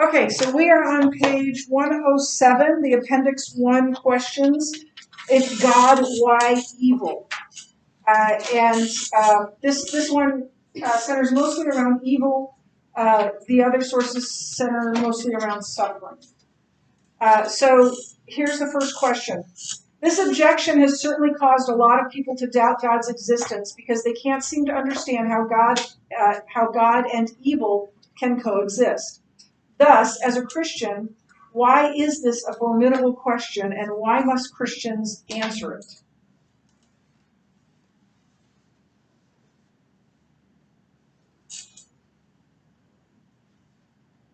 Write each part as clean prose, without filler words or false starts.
Okay, so we are on page 107, the Appendix 1 questions. If God, why evil? This one centers mostly around evil. The other sources center mostly around suffering. So here's the first question. This objection has certainly caused a lot of people to doubt God's existence because they can't seem to understand how God and evil can coexist. Thus, as a Christian, why is this a formidable question, and why must Christians answer it?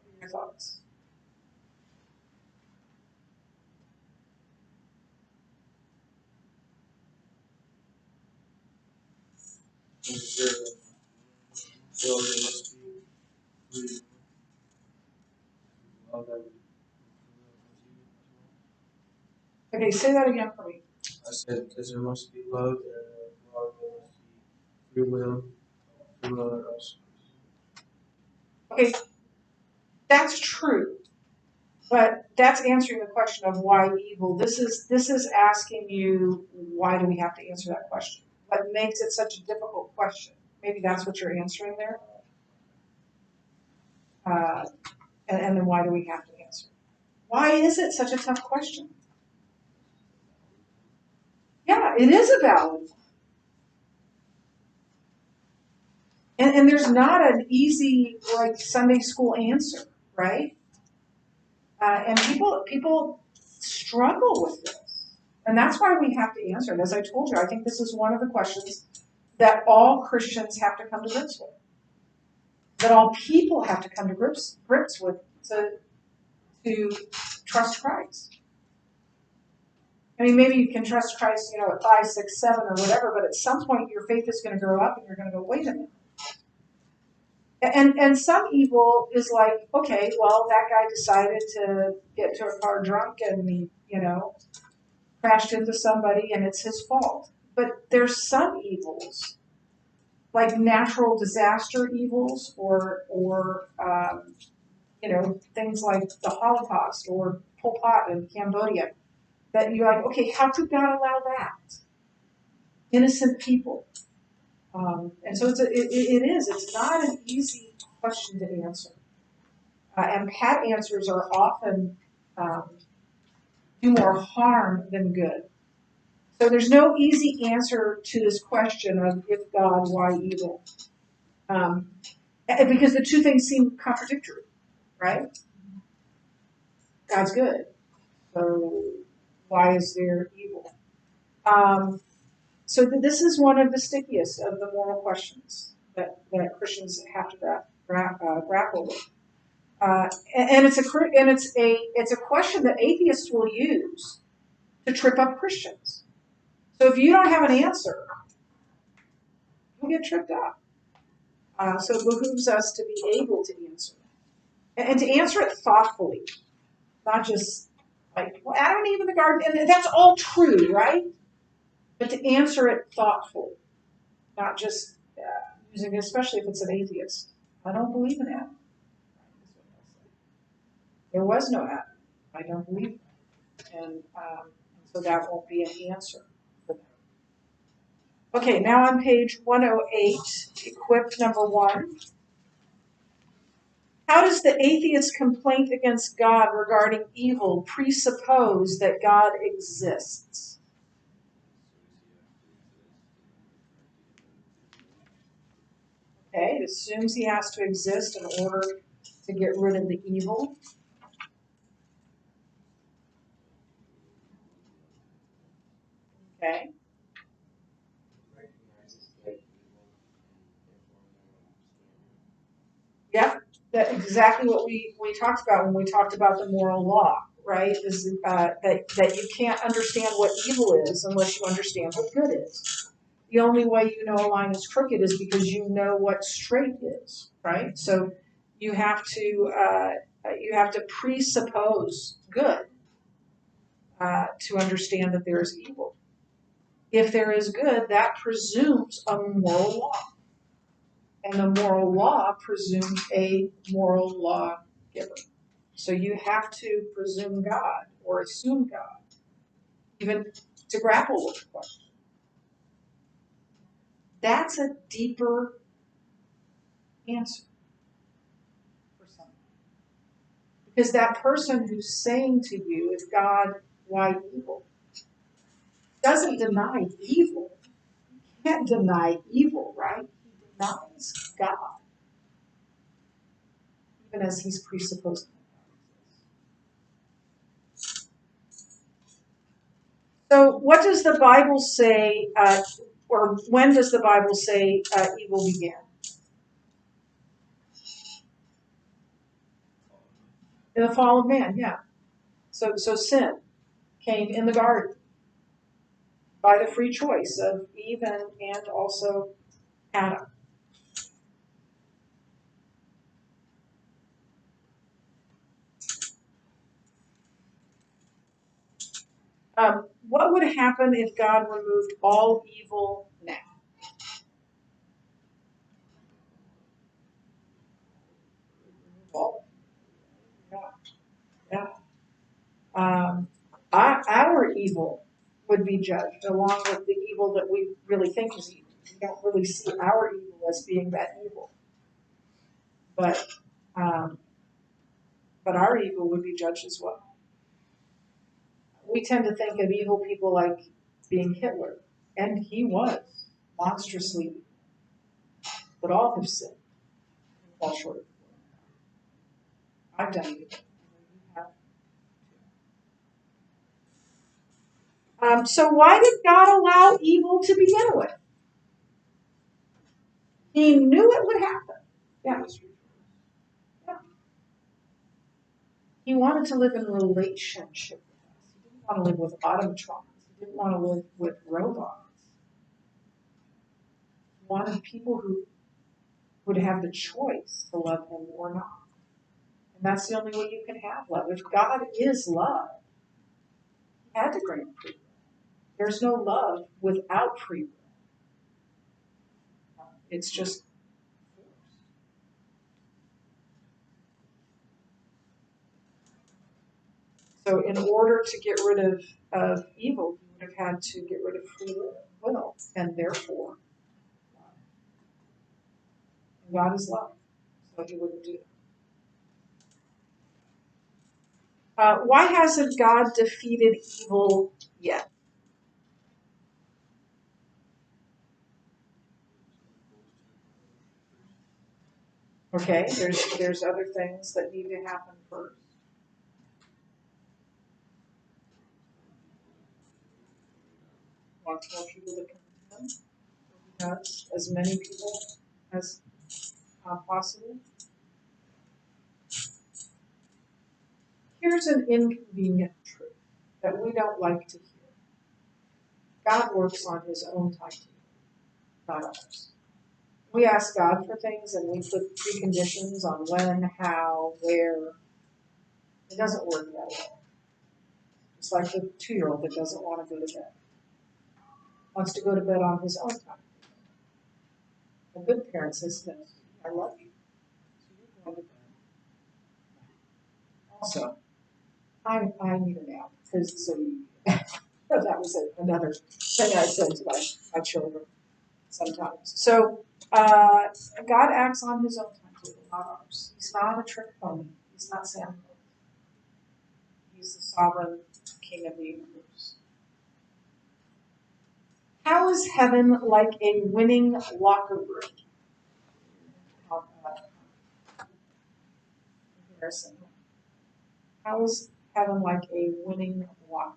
What are your thoughts? Okay, say that again for me. I said, because there must be love and love, there must be free will also. Okay, that's true, but that's answering the question of why evil. This is asking you, why do we have to answer that question? What makes it such a difficult question? Maybe that's what you're answering there. And then why do we have to answer? Why is it such a tough question? Yeah, it is a valid one. And there's not an easy, like, Sunday school answer, right? And people struggle with this. And that's why we have to answer it. As I told you, I think this is one of the questions that all Christians have to come to grips with. That all people have to come to grips with to trust Christ. I mean, maybe you can trust Christ, at 5, 6, 7, or whatever, but at some point your faith is going to grow up and you're going to go, wait a minute. And some evil is like, okay, well, that guy decided to get to a car drunk and he, crashed into somebody and it's his fault. But there's some evils, like natural disaster evils or things like the Holocaust or Pol Pot in Cambodia, that you're like, okay, how could God allow that? Innocent people. And so it's not an easy question to answer. And pat answers are often do more harm than good. So there's no easy answer to this question of if God, why evil? Because the two things seem contradictory, right? God's good. So why is there evil? So this is one of the stickiest of the moral questions that Christians have to grapple with. And it's a question that atheists will use to trip up Christians. So if you don't have an answer, you'll get tripped up. So it behooves us to be able to answer it. And to answer it thoughtfully, not just like, well, Adam and Eve in the garden, and that's all true, right? But to answer it thoughtfully, not just using it, especially if it's an atheist. I don't believe in Adam. There was no Adam. I don't believe that. And so that won't be an answer for them. Okay, now on page 108, equip number 1. How does the atheist's complaint against God regarding evil presuppose that God exists? Okay, it assumes he has to exist in order to get rid of the evil. Okay. Yep, that's exactly what we talked about when we talked about the moral law, right? Is that you can't understand what evil is unless you understand what good is. The only way you know a line is crooked is because you know what straight is, right? So you have to presuppose good to understand that there is evil. If there is good, that presumes a moral law. And the moral law presumes a moral law giver. So you have to presume God or assume God, even to grapple with the question. That's a deeper answer for someone. Because that person who's saying to you, is God, why evil? Doesn't deny evil. You can't deny evil, right? He denies God, even as he's presupposed. So what does the Bible say, or when does the Bible say evil began? In the fall of man, yeah. So sin came in the garden by the free choice of Eve and also Adam. What would happen if God removed all evil now? All, yeah, yeah. Our evil would be judged along with the evil that we really think is evil. We don't really see our evil as being that evil, but um, our evil would be judged as well. We tend to think of evil people like being Hitler, and he was monstrously evil, but all have sinned and fall short of the glory. I've done evil. You have. So why did God allow evil to begin with? He knew it would happen. Yeah. Yeah. He wanted to live in relationship with us. He didn't want to live with automatrons. He didn't want to live with robots. He wanted people who would have the choice to love him or not. And that's the only way you can have love. If God is love, he had to grant free will. There's no love without free will. It's just force. So in order to get rid of evil, he would have had to get rid of free will, and therefore, God is love. So he wouldn't do that. Why hasn't God defeated evil yet? Okay, there's other things that need to happen first. Wants more people to come to him. He has as many people as possible. Here's an inconvenient truth that we don't like to hear. God works on his own timetable, not ours. We ask God for things and we put preconditions on when, how, where. It doesn't work that way. It's like the 2-year-old that doesn't want to go to bed. Wants to go to bed on his own time. A good parent says, no, I love you. So you're going to bed. Also, I need a nap because so that was another thing I said to my children sometimes. So God acts on his own timetable, not ours. He's not a trick pony. He's not Santa Claus. He's the sovereign king of the universe. How is heaven like a winning locker room? Comparison. How is heaven like a winning locker room?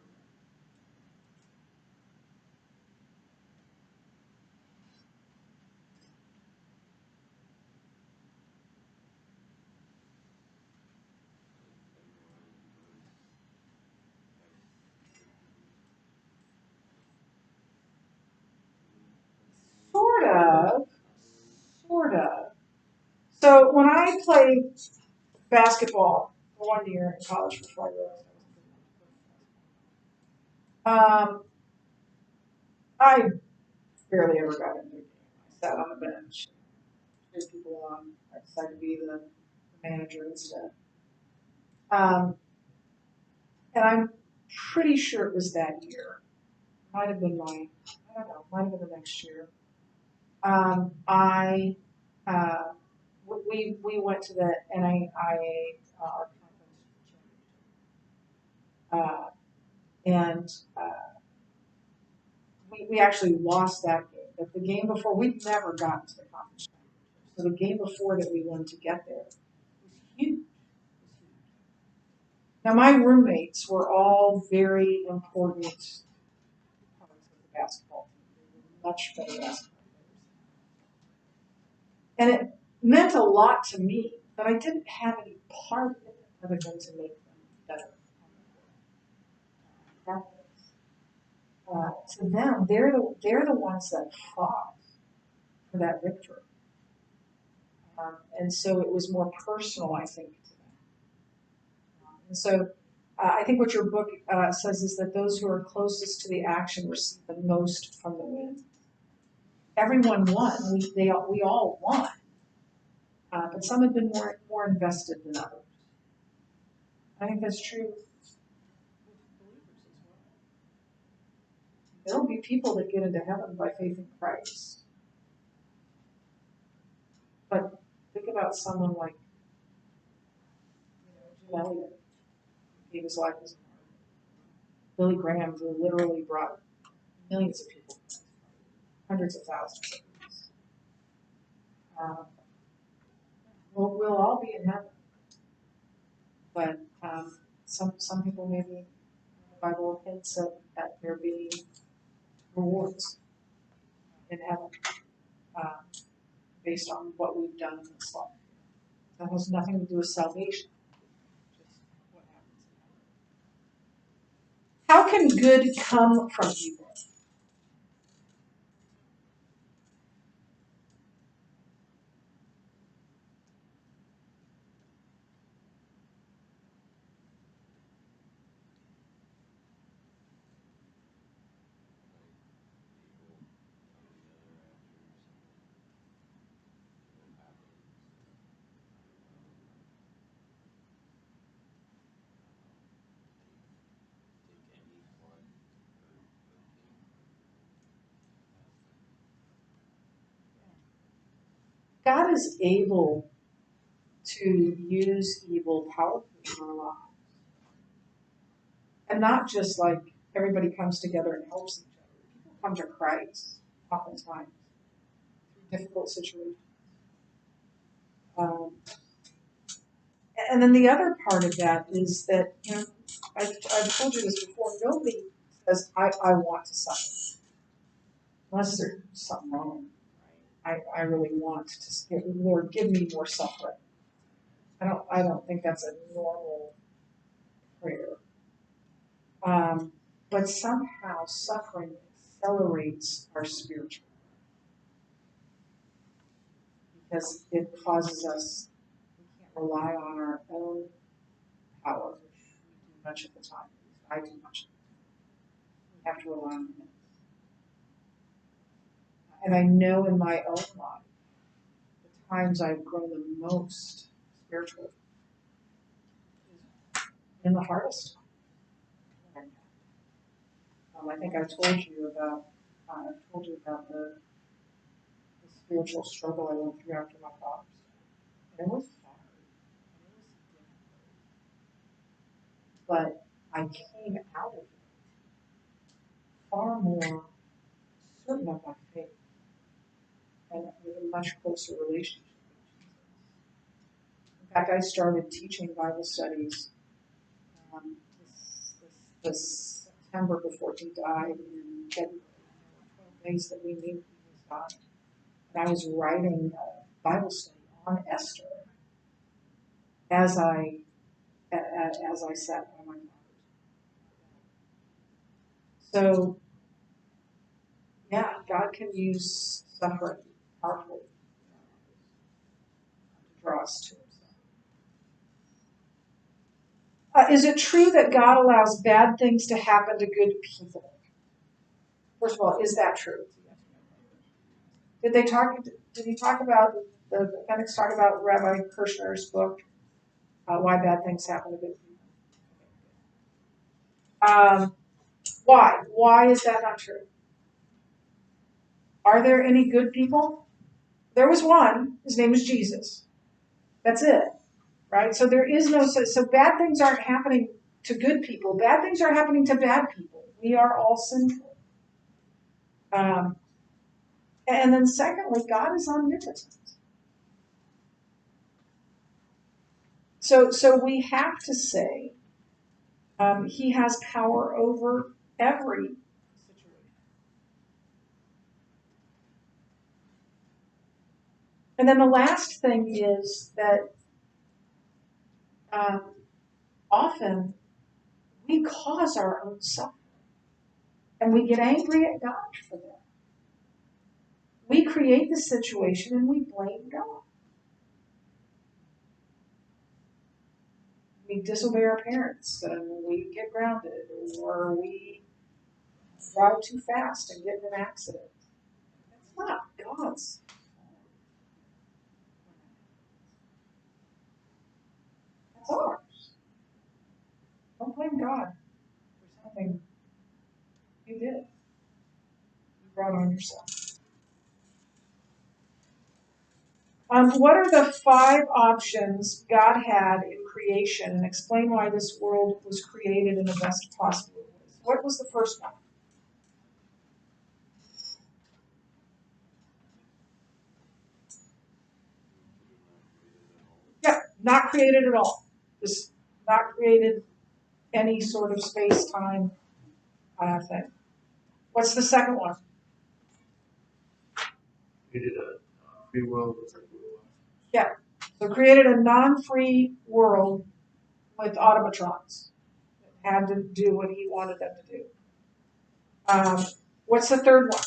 Sort of. So when I played basketball for 1 year in college before I realized I barely ever got into a game. I sat on the bench, cheered people on. I decided to be the manager instead. And I'm pretty sure it was that year. Might have been I don't know, might have been the next year. I we went to the NAIA conference, and we actually lost that game. But the game before, we'd never gotten to the conference championship. So the game before that we won to get there was huge. Now my roommates were all very important parts of the basketball team. They were much better basketball players. And it meant a lot to me, but I didn't have any part in it other than to make them better. To them, they're the ones that fought for that victory. And so it was more personal, I think, to them. And so I think what your book says is that those who are closest to the action receive the most from the win. Everyone won. We all won. But some have been more invested than others. I think that's true with believers as well. There will be people that get into heaven by faith in Christ. But think about someone like Jim Elliot, who gave his life as a martyr. Billy Graham, who literally brought millions of people, hundreds of thousands of people. We'll all be in heaven. But some people maybe, the Bible hints at there being rewards in heaven based on what we've done in this life. That has nothing to do with salvation, just what happens in heaven. How can good come from evil? God is able to use evil powerfully in our lives. And not just like everybody comes together and helps each other. People come to Christ oftentimes through difficult situations. And then the other part of that is that, I've told you this before, nobody says, I want to suffer. Unless there's something wrong. Right? I really want to, Lord, give me more suffering. I don't think that's a normal prayer. But somehow suffering accelerates our spiritual life because it causes us, we can't rely on our own power, which we do much of the time. I do much of the time. We have to rely on Him. And I know in my own life, the times I've grown the most spiritually is in the hardest time. I think I told you about the spiritual struggle I went through after my father's death. And it was hard. And it was difficult. But I came out of it far more certain of my faith and with a much closer relationship with Jesus. In fact, I started teaching Bible studies this September before he died in February. 12 days that we knew he was dying. And I was writing a Bible study on Esther as I sat by my father's. So, yeah, God can use suffering powerfully to draw us to Himself. Is it true that God allows bad things to happen to good people? First of all, is that true? Did he talk about the Appendix talk about Rabbi Kirshner's book, why bad things happen to good people. Why? Why is that not true? Are there any good people? There was one. His name was Jesus. That's it, right? So there is no, so bad things aren't happening to good people. Bad things are happening to bad people. We are all sinful. And then secondly, God is omnipotent. So we have to say he has power over every situation. And then the last thing is that often we cause our own suffering. And we get angry at God for that. We create the situation and we blame God. We disobey our parents and we get grounded, or we drive too fast and get in an accident. That's not God's. That's ours. Don't blame God for something you did. You brought on yourself. What are the 5 options God had in creation, and explain why this world was created in the best possible way? What was the first one? Yeah, not created at all. Just not created any sort of space-time thing. What's the second one? Created a free world with free will. Yeah, so created a non-free world with automatrons that had to do what he wanted them to do. What's the third one?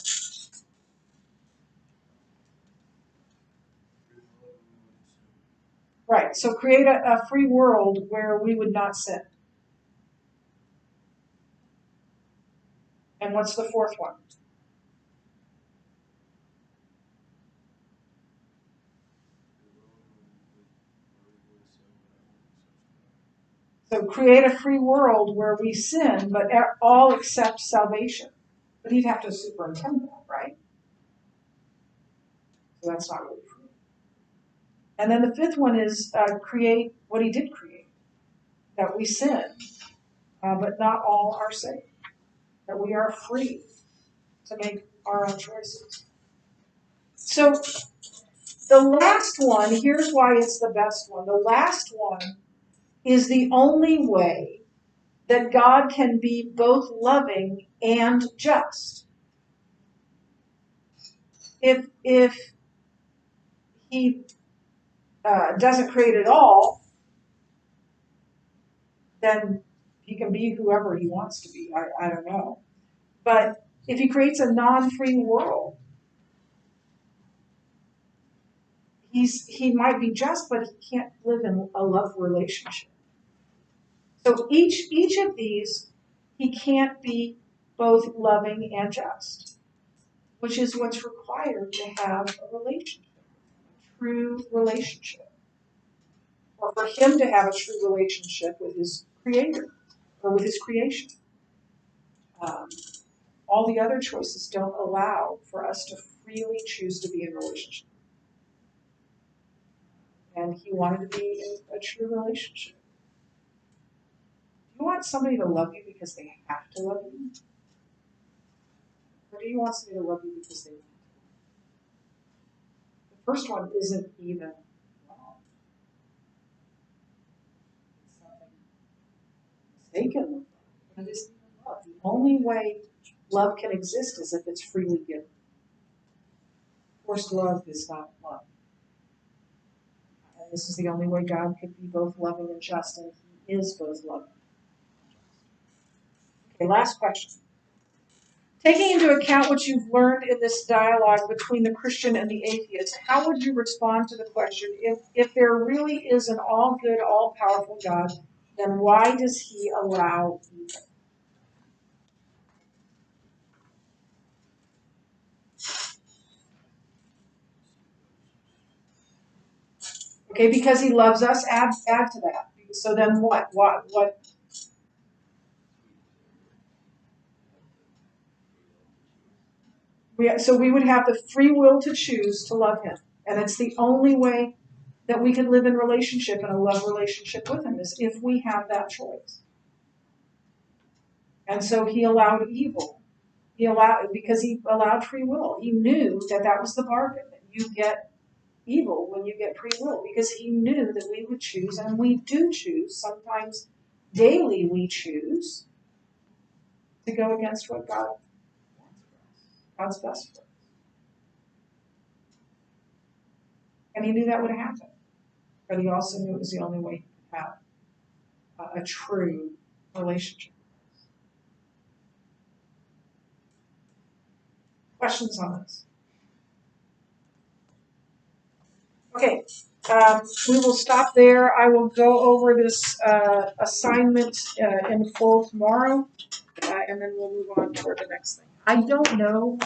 Right, so create a free world where we would not sin. And what's the fourth one? So create a free world where we sin, but all accept salvation. But he'd have to superintend that, right? So that's not really free. And then the fifth one is create what he did create, that we sin, but not all are saved, that we are free to make our own choices. So the last one, here's why it's the best one. The last one is the only way that God can be both loving and just. If he doesn't create it all, then he can be whoever he wants to be. I don't know. But if he creates a non-free world, he might be just, but he can't live in a love relationship. So each of these, he can't be both loving and just, which is what's required to have a relationship, a true relationship, or for him to have a true relationship with his creator or with his creation. All the other choices don't allow for us to freely choose to be in a relationship. And he wanted to be in a true relationship. Do you want somebody to love you because they have to love you? Or do you want somebody to love you because they want to? The first one isn't even wrong. It's something mistaken. But it isn't even love. The only way love can exist is if it's freely given. Forced love is not love. And this is the only way God could be both loving and just, and he is both loving and just. Okay, last question. Taking into account what you've learned in this dialogue between the Christian and the atheist, how would you respond to the question, if there really is an all-good, all-powerful God, then why does he allow evil? Okay, because he loves us, add to that. so then what? So we would have the free will to choose to love him. And it's the only way that we can live in relationship and a love relationship with him is if we have that choice. And so he allowed evil. Because he allowed free will. He knew that that was the bargain, that you get evil when you get free will, because he knew that we would choose, and we do choose, sometimes daily we choose to go against what God's best for us. And he knew that would happen. But he also knew it was the only way he could have a true relationship. Questions on this? Okay, we will stop there. I will go over this assignment in full tomorrow, and then we'll move on toward the next thing. I don't know